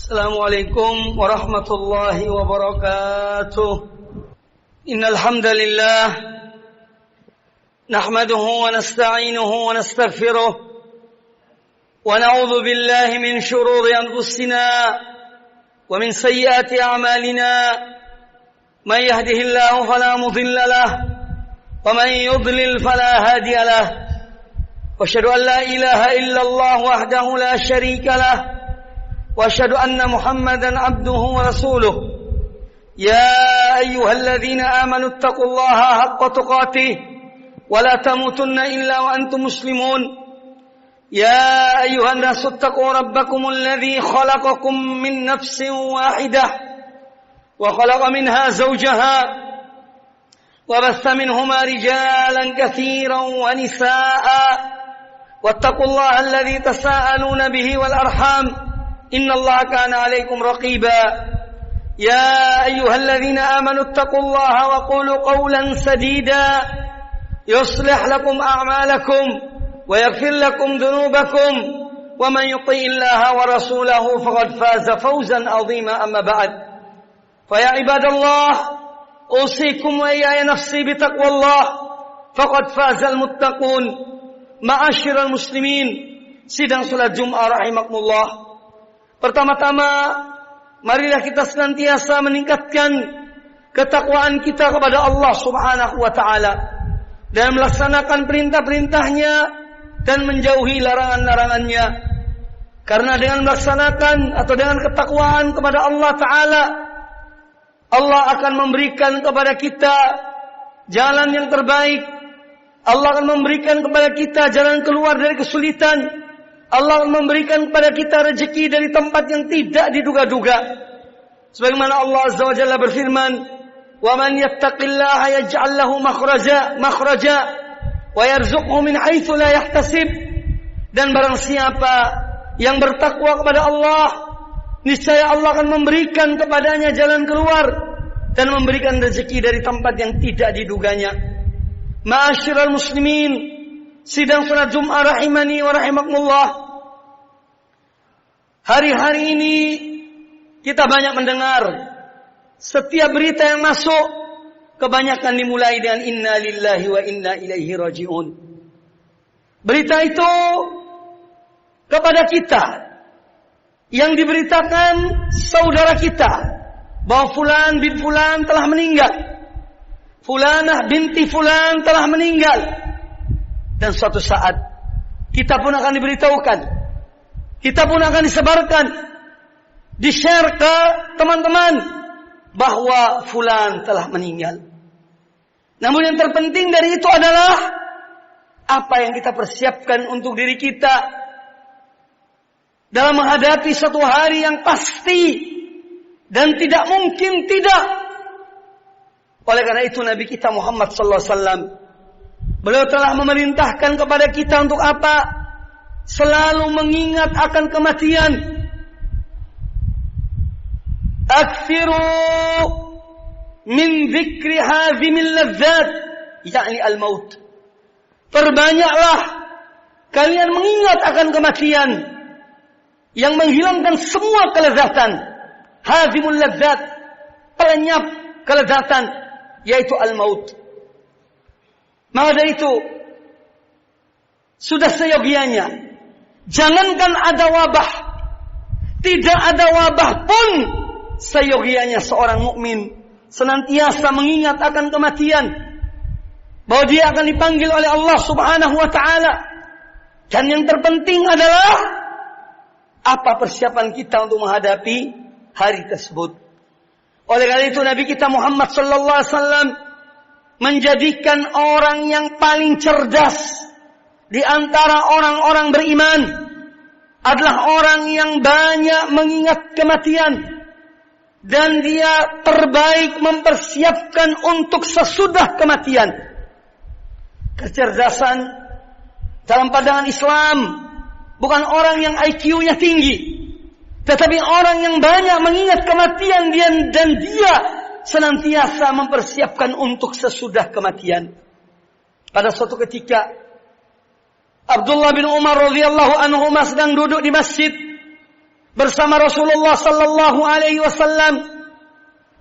Assalamualaikum warahmatullahi wabarakatuh. Innal hamdalillah nahmaduhu wa nasta'inuhu wa nastaghfiruh wa na'udzu billahi min shururi anfusina wa min sayyiati a'malina. Man yahdihillahu fala mudilla lahu wa man yudlil fala hadiya lahu. Wa asyhadu an la ilaha illallah wahdahu la syarika lahu. وأشهد أن محمدا عبده ورسوله يا أيها الذين آمنوا اتقوا الله حق تقاته ولا تموتن إلا وأنتم مسلمون يا أيها الناس اتقوا ربكم الذي خلقكم من نفس واحدة وخلق منها زوجها وبث منهما رجالا كثيرا ونساء واتقوا الله الذي تساءلون به والأرحام إن الله كان عليكم رقيبا يا أيها الذين آمنوا اتقوا الله وقولوا قولا سديدا يصلح لكم أعمالكم ويغفر لكم ذنوبكم ومن يطع الله ورسوله فقد فاز فوزا عظيما أما بعد فيا عباد الله أوصيكم وإياي نفسي بتقوى الله فقد فاز المتقون معاشر المسلمين. Sidang salat Jumat rahimakumullah. Pertama-tama, marilah kita senantiasa meningkatkan ketakwaan kita kepada Allah Subhanahu wa Ta'ala dan melaksanakan perintah-perintahnya dan menjauhi larangan-larangannya. Karena dengan melaksanakan atau dengan ketakwaan kepada Allah Ta'ala, Allah akan memberikan kepada kita jalan yang terbaik. Allah akan memberikan kepada kita jalan keluar dari kesulitan. Allah memberikan kepada kita rezeki dari tempat yang tidak diduga-duga. Sebagaimana Allah Azza wa Jalla berfirman, "Wa man yattaqillaha yaj'al lahu makhraja wa yarzuqhu min haitsu la yahtasib." Dan barang siapa yang bertakwa kepada Allah, niscaya Allah akan memberikan kepadanya jalan keluar dan memberikan rezeki dari tempat yang tidak diduganya. Ma'asyiral muslimin, sidang salat Jumat rahimani wa rahimakumullah. Hari-hari ini kita banyak mendengar setiap berita yang masuk kebanyakan dimulai dengan inna lillahi wa inna ilaihi raji'un. Berita itu kepada kita yang diberitakan saudara kita bahwa fulan bin fulan telah meninggal. Fulanah binti fulan telah meninggal. Dan suatu saat kita pun akan diberitahukan, kita pun akan disebarkan, di-share ke teman-teman bahwa fulan telah meninggal. Namun yang terpenting dari itu adalah apa yang kita persiapkan untuk diri kita dalam menghadapi satu hari yang pasti dan tidak mungkin tidak. Oleh karena itu Nabi kita Muhammad sallallahu alaihi wasallam, beliau telah memerintahkan kepada kita untuk apa? Selalu mengingat akan kematian. Aktsiru min dzikri hazimil ladzat, yakni al-maut. Perbanyaklah kalian mengingat akan kematian yang menghilangkan semua kelezatan. Hazimul ladzat, pelenyap kelezatan, yaitu al-maut. Maka dari itu sudah seyogianya, jangankan ada wabah, tidak ada wabah pun, seyogianya seorang mukmin senantiasa mengingat akan kematian, bahwa dia akan dipanggil oleh Allah Subhanahu wa Ta'ala. Dan yang terpenting adalah apa persiapan kita untuk menghadapi hari tersebut. Oleh karena itu Nabi kita Muhammad sallallahu alaihi wasallam menjadikan orang yang paling cerdas di antara orang-orang beriman adalah orang yang banyak mengingat kematian dan dia terbaik mempersiapkan untuk sesudah kematian. Kecerdasan dalam pandangan Islam bukan orang yang IQ-nya tinggi, tetapi orang yang banyak mengingat kematian dan dia senantiasa mempersiapkan untuk sesudah kematian. pada suatu ketika Abdullah bin Umar radhiyallahu anhu sedang duduk di masjid bersama Rasulullah sallallahu alaihi wasallam.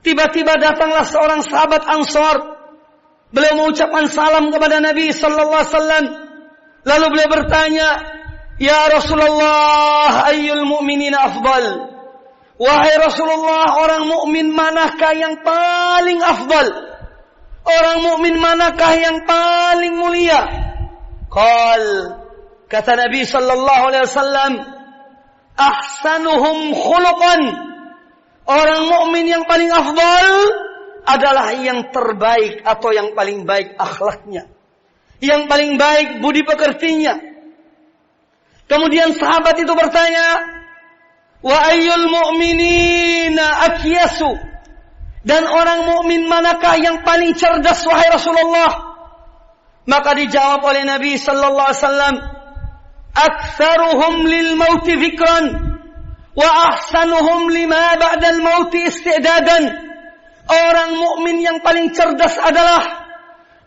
Tiba-tiba datanglah seorang sahabat Ansar. Beliau mengucapkan salam kepada Nabi sallallahu alaihi wasallam. Lalu beliau bertanya, "Ya Rasulullah, ayyul mu'minina afdal?" Wahai Rasulullah, orang mukmin manakah yang paling afdal? Orang mukmin manakah yang paling mulia? Kata Nabi sallallahu alaihi wasallam, ahsanuhum khuluqan. Orang mukmin yang paling afdal adalah yang terbaik atau yang paling baik akhlaknya, yang paling baik budi pekertinya. Kemudian sahabat itu bertanya, wa ayyul mu'minina akyasu? Dan orang mukmin manakah yang paling cerdas wahai Rasulullah? Maka dijawab oleh Nabi sallallahu alaihi wasallam, aktsaruhum lil mauti dzikran wa ahsanuhum lima ba'dal mauti istidadan. Orang mukmin yang paling cerdas adalah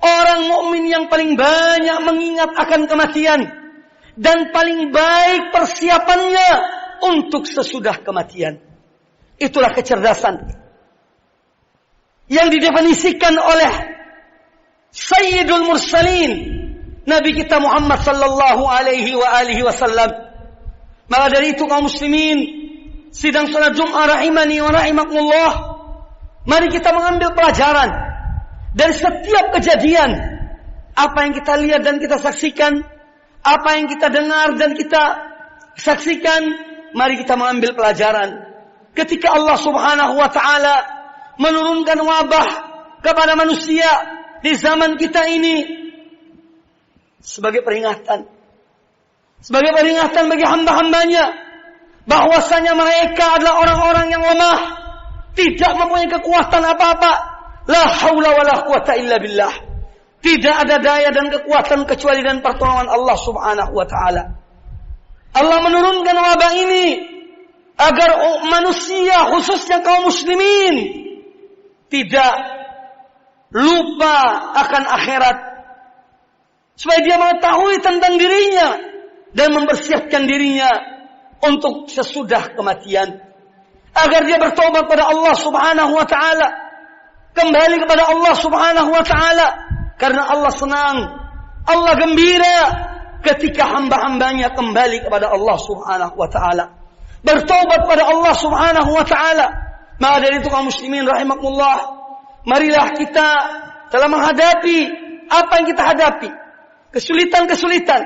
orang mukmin yang paling banyak mengingat akan kematian dan paling baik persiapannya untuk sesudah kematian. Itulah kecerdasan yang didefinisikan oleh Sayyidul Mursalin, Nabi kita Muhammad sallallahu alaihi wa alihi wasallam. Maka dari itu kaum muslimin sidang salat Jumat rahimani wa rahimakumullah, mari kita mengambil pelajaran dari setiap kejadian. Apa yang kita lihat dan kita saksikan, apa yang kita dengar dan kita saksikan, mari kita mengambil pelajaran. Ketika Allah Subhanahu wa taala menurunkan wabah kepada manusia di zaman kita ini sebagai peringatan bagi hamba-hambanya bahwasanya mereka adalah orang-orang yang lemah, tidak mempunyai kekuatan apa-apa. La haula wala quwata illa billah. Tidak ada daya dan kekuatan kecuali dengan pertolongan Allah Subhanahu wa taala. Allah menurunkan wabah ini agar manusia, khususnya kaum muslimin, tidak lupa akan akhirat, supaya dia mengetahui tentang dirinya dan mempersiapkan dirinya untuk sesudah kematian, agar dia bertobat pada Allah Subhanahu wa taala, kembali kepada Allah Subhanahu wa taala, karena Allah senang, Allah gembira ketika hamba-hambanya kembali kepada Allah Subhanahu wa taala, bertobat pada Allah Subhanahu wa taala. Maka dari itu kaum muslimin rahimakumullah, marilah kita dalam menghadapi apa yang kita hadapi, kesulitan-kesulitan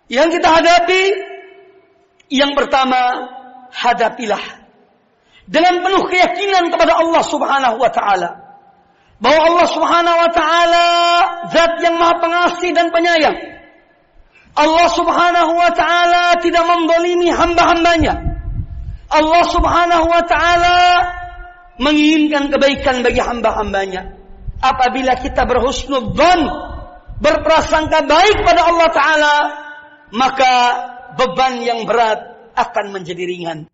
yang kita hadapi, yang pertama, hadapilah dengan penuh keyakinan kepada Allah Subhanahu wa taala, bahwa Allah Subhanahu wa taala zat yang Maha Pengasih dan Penyayang. Allah Subhanahu wa taala tidak menzalimi hamba-hambanya. Allah Subhanahu wa taala menginginkan kebaikan bagi hamba-hambanya. Apabila kita berhusnudzan, berprasangka baik pada Allah taala, maka beban yang berat akan menjadi ringan.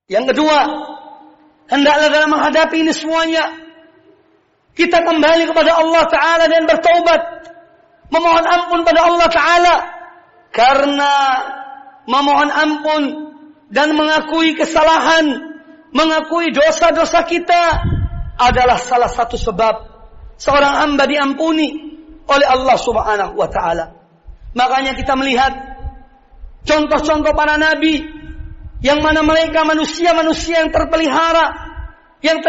Yang kedua, hendaklah dalam menghadapi ini semuanya kita kembali kepada Allah taala dan bertaubat, memohon ampun pada Allah taala, karena memohon ampun dan mengakui kesalahan, mengakui dosa-dosa kita adalah salah satu sebab seorang hamba diampuni oleh Allah Subhanahu wa taala. Makanya kita melihat contoh-contoh para nabi yang mana mereka manusia-manusia yang terpelihara, yang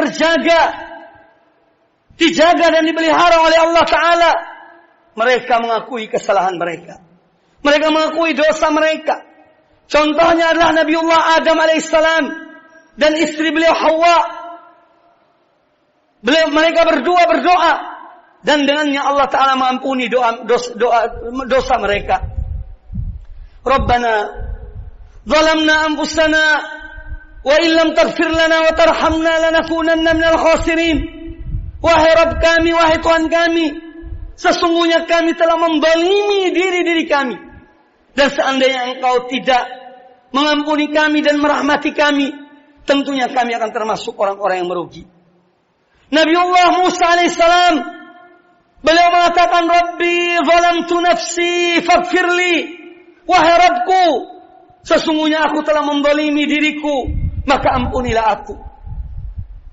dijaga dan dipelihara oleh Allah taala. Mereka mengakui kesalahan mereka, mereka mengakui dosa mereka. Contohnya adalah Nabiullah Adam alaihissalam dan istri beliau Hawa. Mereka berdua berdoa dan dengannya Allah taala mengampuni dosa mereka. Rabbana zalamna anfusana wa illam taghfir lana wa tarhamna lanakunanna minal khasirin. Wahai Rabb kami, wahai Tuhan kami, sesungguhnya kami telah menzalimi diri kami, dan seandainya Engkau tidak mengampuni kami dan merahmati kami, tentunya kami akan termasuk orang-orang yang merugi. Nabiullah Musa alaihissalam, beliau mengatakan, Rabbi zalamtu nafsi faghfirli. Wahai Rabbku, sesungguhnya aku telah menzalimi diriku, maka ampunilah aku.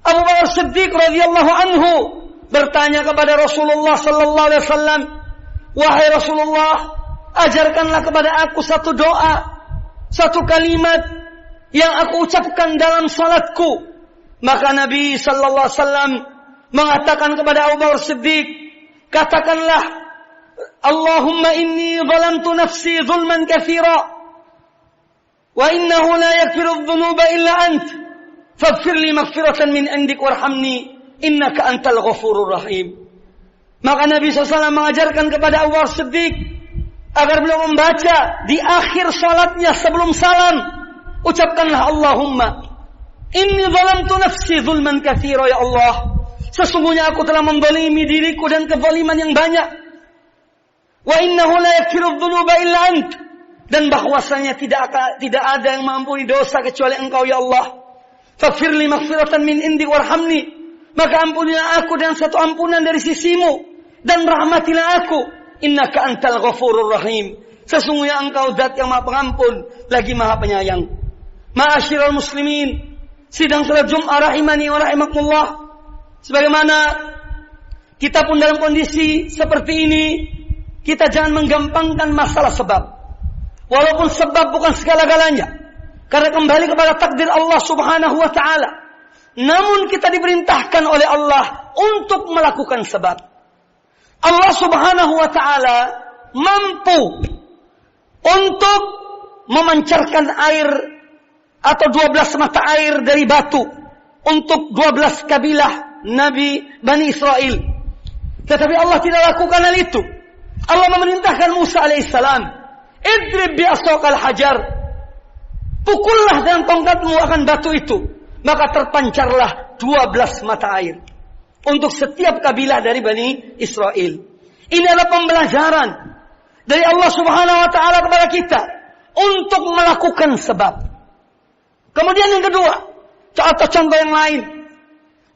Abu Bakar Siddiq radhiyallahu anhu bertanya kepada Rasulullah sallallahu alaihi wasallam, wahai Rasulullah, ajarkanlah kepada aku satu doa, satu kalimat yang aku ucapkan dalam salatku. Maka Nabi sallallahu alaihi wasallam mengatakan kepada Abu Bakar Siddiq, katakanlah, Allahumma inni zalamtu nafsi zulman katsira wa innahu la yaghfiru adh-dhunuba illa ant faghfir li maghfiratan min indik warhamni innaka antal ghafurur rahim. Maka Nabi SAW mengajarkan kepada Abu Bakar Siddiq agar beliau membaca di akhir salatnya sebelum salam, ucapkanlah Allahumma inni zalamtu nafsi zulman katsira, ya Allah, sesungguhnya aku telah menzalimi diriku dan kezaliman yang banyak. Wa innahu la yaghfiru adh-dhunuba illa ant, dan bahwasanya tidak ada yang mengampuni dosa kecuali Engkau, ya Allah. Faghfir li maghfiratan min indik warhamni, maka ampunilah aku dengan satu ampunan dari sisimu dan rahmatilah aku. Innaka antal ghafurur rahim, sesungguhnya Engkau zat yang Maha Pengampun lagi Maha Penyayang. Ma'asyiral muslimin, sidang salat Jumat rahimani wa rahimakumullah, sebagaimana kita pun dalam kondisi seperti ini, kita jangan menggampangkan masalah sebab. Walaupun sebab bukan segala-galanya, karena kembali kepada takdir Allah subhanahu wa ta'ala. Namun kita diperintahkan oleh Allah untuk melakukan sebab. Allah subhanahu wa ta'ala mampu untuk memancarkan air atau 12 mata air dari batu untuk 12 kabilah Nabi Bani Israel. Tetapi Allah tidak lakukan hal itu. Allah memerintahkan Musa alaihissalam, idrib bi'asaqal hajar, pukullah dengan tongkatmu akan batu itu, maka terpancarlah 12 mata air untuk setiap kabilah dari Bani Israel. Ini adalah pembelajaran dari Allah subhanahu wa ta'ala kepada kita untuk melakukan sebab. Kemudian yang kedua, atau contoh yang lain,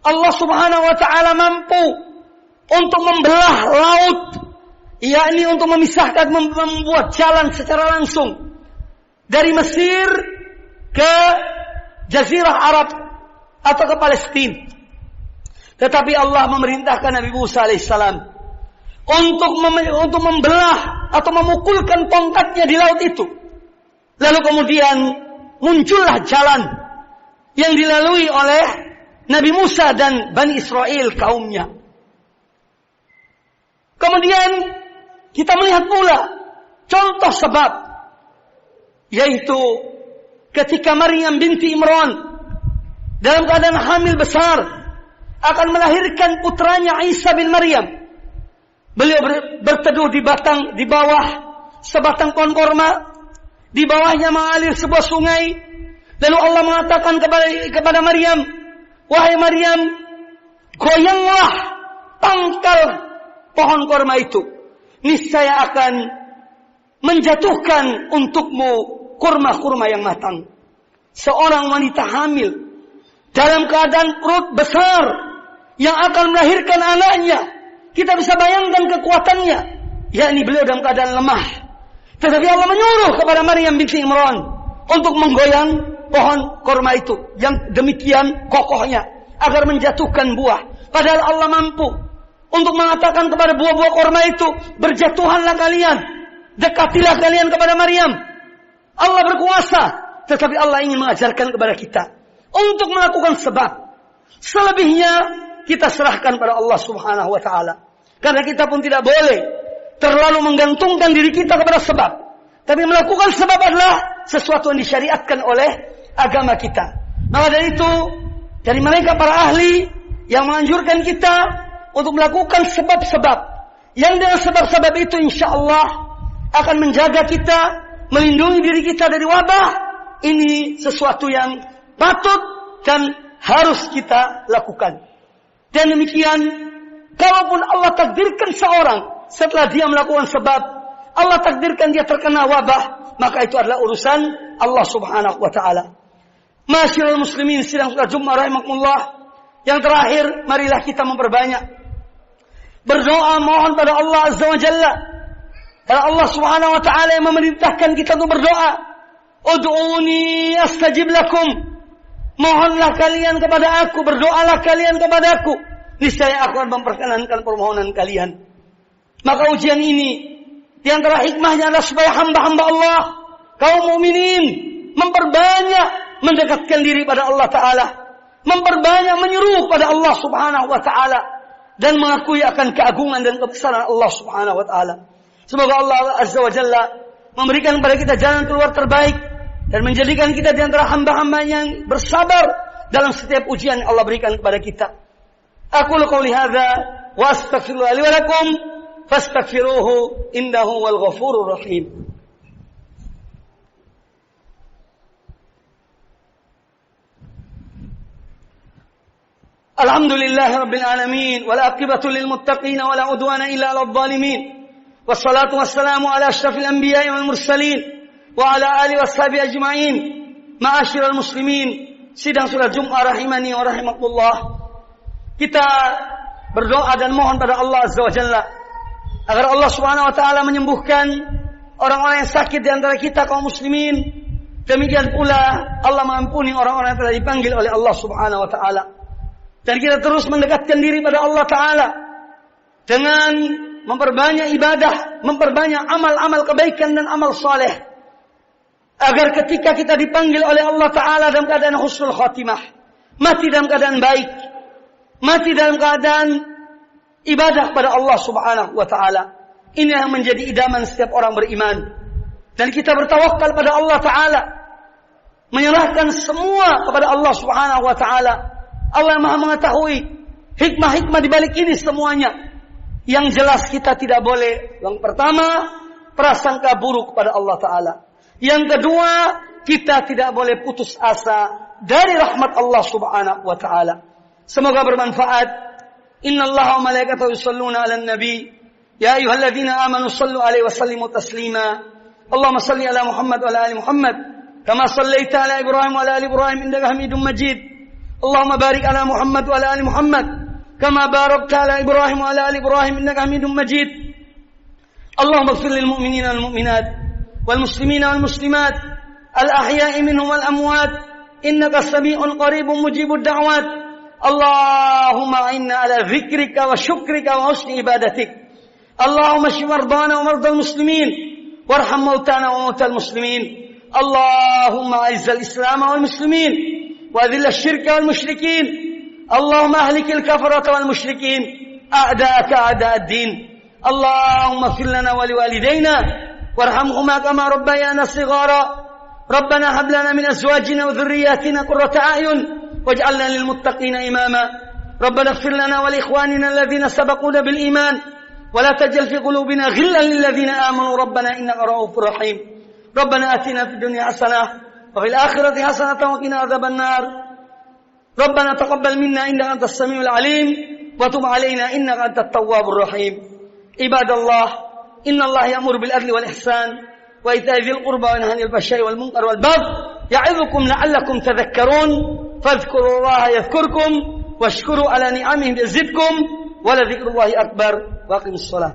Allah subhanahu wa ta'ala mampu untuk membelah laut, yakni untuk memisahkan, membuat jalan secara langsung dari Mesir ke Jazirah Arab atau ke Palestina. Tetapi Allah memerintahkan Nabi Musa alaihissalam untuk membelah atau memukulkan tongkatnya di laut itu. Lalu kemudian muncullah jalan yang dilalui oleh Nabi Musa dan Bani Israel kaumnya. Kemudian kita melihat pula contoh sebab, yaitu ketika Maryam binti Imran dalam keadaan hamil besar akan melahirkan putranya Isa bin Maryam. Beliau berteduh di bawah sebatang pohon korma, di bawahnya mengalir sebuah sungai. Lalu Allah mengatakan kepada Maryam, wahai Maryam, goyanglah pangkal pohon korma itu, niscaya akan menjatuhkan untukmu kurma-kurma yang matang. Seorang wanita hamil dalam keadaan perut besar yang akan melahirkan anaknya, kita bisa bayangkan kekuatannya, yakni beliau dalam keadaan lemah. Tetapi Allah menyuruh kepada Maryam binti Imran untuk menggoyang pohon korma itu yang demikian kokohnya agar menjatuhkan buah. Padahal Allah mampu untuk mengatakan kepada buah-buah korma itu, berjatuhanlah kalian, dekatilah kalian kepada Maryam. Allah berkuasa, tetapi Allah ingin mengajarkan kepada kita untuk melakukan sebab. Selebihnya kita serahkan pada Allah subhanahu wa ta'ala. Karena kita pun tidak boleh terlalu menggantungkan diri kita kepada sebab. Tapi melakukan sebab adalah sesuatu yang disyariatkan oleh agama kita. Maka dari itu, dari mereka para ahli yang menganjurkan kita untuk melakukan sebab-sebab, yang dengan sebab-sebab itu insya Allah akan menjaga kita, melindungi diri kita dari wabah. Ini sesuatu yang patut dan harus kita lakukan. Dan demikian, kalaupun Allah takdirkan seorang setelah dia melakukan sebab, Allah takdirkan dia terkena wabah, maka itu adalah urusan Allah subhanahu wa ta'ala. Masyarul muslimin sidang salat Jumat rahimakumullah. Yang terakhir, marilah kita memperbanyak Berdoa mohon pada Allah Azza wa Jalla. Karena Allah Subhanahu wa taala yang memerintahkan kita untuk berdoa. Ud'uni astajib lakum. Mohonlah kalian kepada aku, berdoalah kalian kepada aku. Niscaya aku akan memperkenankan permohonan kalian. Maka ujian ini di antara hikmahnya adalah supaya hamba-hamba Allah, kaum mukminin memperbanyak mendekatkan diri pada Allah Ta'ala, memperbanyak menyeru pada Allah Subhanahu wa Ta'ala, dan mengakui akan keagungan dan kebesaran Allah Subhanahu wa Ta'ala. Semoga Allah Azza wa Jalla memberikan kepada kita jalan keluar terbaik dan menjadikan kita di antara hamba-hamba yang bersabar dalam setiap ujian yang Allah berikan kepada kita. Aqulu qouli hadza wa astaghfirullah li wa lakum fastaghfiruhu innahu wal ghafurur rahim. Alhamdulillahi rabbil alamin wal aqibatu lil muttaqin wa la udwana illa 'alal zalimin. Wassalatu wassalamu ala asyrafil anbiya'i wal mursalin wa ala alihi washabihi ajma'in. Ma'asyiral muslimin, sidang salat Jumat rahimani wa rahimakumullah. Kita berdoa dan mohon pada Allah Azza wa Jalla agar Allah Subhanahu wa taala menyembuhkan orang-orang yang sakit di antara kita kaum muslimin. Demikian pula Allah mengampuni orang-orang yang telah dipanggil oleh Allah Subhanahu wa taala. Dan kita terus mendekatkan diri pada Allah taala dengan memperbanyak ibadah, memperbanyak amal-amal kebaikan dan amal saleh, agar ketika kita dipanggil oleh Allah Ta'ala dalam keadaan husnul khatimah, mati dalam keadaan baik, mati dalam keadaan ibadah pada Allah Subhanahu wa Ta'ala. Ini yang menjadi idaman setiap orang beriman. Dan kita bertawakal pada Allah Ta'ala, menyerahkan semua kepada Allah Subhanahu wa Ta'ala. Allah Maha mengetahui hikmah-hikmah di balik ini semuanya. Yang jelas kita tidak boleh, yang pertama, prasangka buruk kepada Allah Ta'ala. Yang kedua, kita tidak boleh putus asa dari rahmat Allah Subhanahu wa Ta'ala. Semoga bermanfaat. Innallaha wa malaikatahu yusholluna 'alan nabi. Ya ayyuhalladzina amanu shallu 'alaihi wa sallimu taslima. Allahumma shalli 'ala Muhammad wa 'ala ali Muhammad kama shallaita 'ala Ibrahim wa 'ala ali Ibrahim innaka Hamidum Majid. Allahumma barik 'ala Muhammad wa 'ala ali Muhammad كما باركت على إبراهيم وعلى آل إبراهيم إنك حميد مجيد. اللهم اغفر للمؤمنين والمؤمنات والمسلمين والمسلمات الأحياء منهم والأموات إنك سميع قريب مجيب الدعوات. اللهم أعنا على ذكرك وشكرك وحسن عبادتك. اللهم اشف مرضانا ومرضى المسلمين وارحم موتانا وموتى المسلمين. اللهم أعز الإسلام والمسلمين وأذل الشرك والمشركين. اللهم أهلك الكفرة والمشركين أعداءك أعداء الدين. اللهم اغفر لنا ولوالدينا وارحمهما كما ربيانا صغارا. ربنا هب لنا من أزواجنا وذرياتنا قرة أعين واجعلنا للمتقين إماما. ربنا اغفر لنا ولإخواننا الذين سبقونا بالإيمان ولا تجعل في قلوبنا غلا للذين آمنوا ربنا إنك رؤوف رحيم. ربنا آتنا في الدنيا حسنة وفي الآخرة حسنة وقنا عذاب النار. ربنا تقبل منا إنك أنت السميع العليم وتب علينا إنك أنت التواب الرحيم. عباد الله إن الله يأمر بالعدل والإحسان وإيتاء ذي القربى وينهى عن الفحشاء والمنكر والبغي يعظكم لعلكم تذكرون. فاذكروا الله يذكركم واشكروا على نعمه يزدكم ولذكر الله أكبر. وأقيموا الصلاة.